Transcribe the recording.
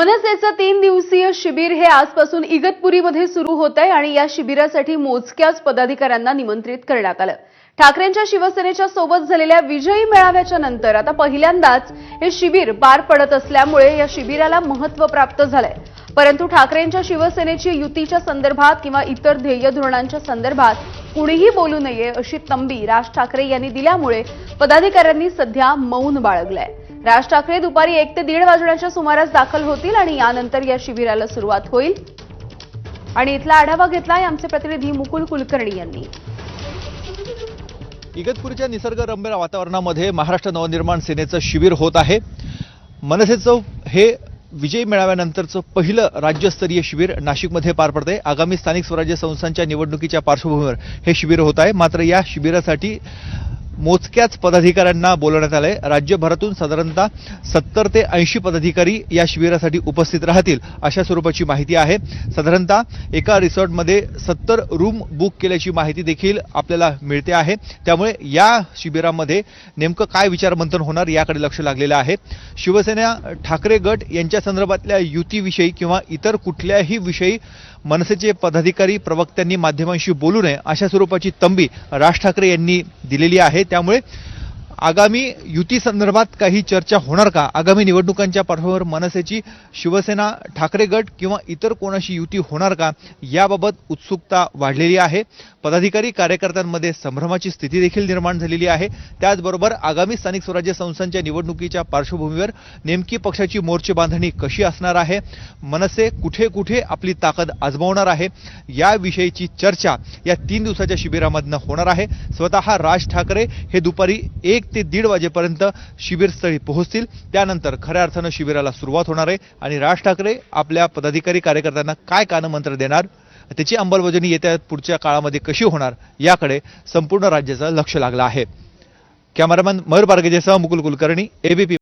मनसेचं 3 दिवसीय शिबिर हे आजपासून इगतपुरीमध्ये सुरू होत आहे आणि या शिबिरासाठी मोजक्याच पदाधिकाऱ्यांना निमंत्रित करण्यात आलं। ठाकरेंच्या शिवसेनेच्या सोबत झालेल्या विजयी मेळाव्याच्या नंतर आता पहिल्यांदाच हे शिबिर पार पडत असल्यामुळे या शिबिराला महत्त्व प्राप्त झालंय। परंतु ठाकरेंच्या शिवसेनेची युतीच्या संदर्भात किंवा इतर ध्येय धोरणांच्या संदर्भात कुणीही बोलू नये अशी तंबी राज ठाकरे यांनी दिल्यामुळे पदाधिकाऱ्यांनी सध्या मौन बाळगलंय। राज ठाकरे दुपारी 1 ते 1:30 वाजण्याच्या सुमारास दाखल होतील आणि यानंतर या शिबिराला सुरुवात होईल। आणि इथला आढावा घेतलाय आमचे प्रतिनिधी मुकुल कुलकर्णी यांनी। इगतपुरीच्या निसर्गरम्य वातावरणामध्ये महाराष्ट्र नवनिर्माण सेनेचं शिबिर होत आहे। मनसेचं हे विजय मेळाव्यानंतरचं पहिलं राज्यस्तरीय शिबिर नाशिकमध्ये पार पडतंय। आगामी स्थानिक स्वराज्य संस्थांच्या निवडणुकीच्या पार्श्वभूमीवर हे शिबिर होत आहे। मात्र या शिबिरासाठी मोजक्याच पदाधिकाऱ्यांना बोलवण्यात आलंय। राज्यभरातून साधारणतः 70 ते 80 पदाधिकारी या शिबिरासाठी उपस्थित राहतील अशा स्वरूपाची माहिती आहे। साधारणतः एका रिसॉर्टमध्ये 70 रूम बुक केल्याची माहिती देखील आपल्याला मिळते आहे। त्यामुळे या शिबिरामध्ये नेमकं काय विचारमंथन होणार याकडे लक्ष लागलेलं आहे। शिवसेना ठाकरे गट यांच्या संदर्भातल्या युतीविषयी किंवा इतर कुठल्याही विषयी मनसेचे पदाधिकारी प्रवक्त्यांनी माध्यमांशी बोलू नये अशा स्वरूपाची तंबी राज ठाकरे यांनी दिलेली आहे। त्यामुळे आगामी युती संदर्भात काही चर्चा होणार का, आगामी निवडणुकांच्या पार्श्वभूमीवर मनसेची शिवसेना ठाकरे गट किंवा इतर कोणाशी युती होणार का याबाबत उत्सुकता वाढलेली आहे। पदाधिकारी कार्यकर्त्यांमध्ये संभ्रमाची स्थिती देखील निर्माण झालेली आहे। त्याचबरोबर आगामी स्थानिक स्वराज्य संस्थांच्या निवडणुकीच्या पार्श्वभूमीवर नेमकी पक्षाची मोर्चे बांधणी कशी असणार आहे, मनसे कुठे कुठे आपली ताकद आजमावणार आहे याविषयीची चर्चा या 3 दिवसाच्या शिबिरामधनं होणार आहे। स्वतः राज ठाकरे हे दुपारी 1 ते 1:30 वाजेपर्यंत शिबिरस्थळी पोहोचतील। त्यानंतर खऱ्या अर्थानं शिबिराला सुरुवात होणार आहे आणि राज ठाकरे आपल्या पदाधिकारी कार्यकर्त्यांना काय कानमंत्र देणार, त्याची अंमलबजावणी येत्या पुढच्या काळामध्ये कशी होणार याकडे संपूर्ण राज्याचं लक्ष लागलं आहे। कॅमेरामॅन मयूर बारगेसह मुकुल कुलकर्णी, एबीपी।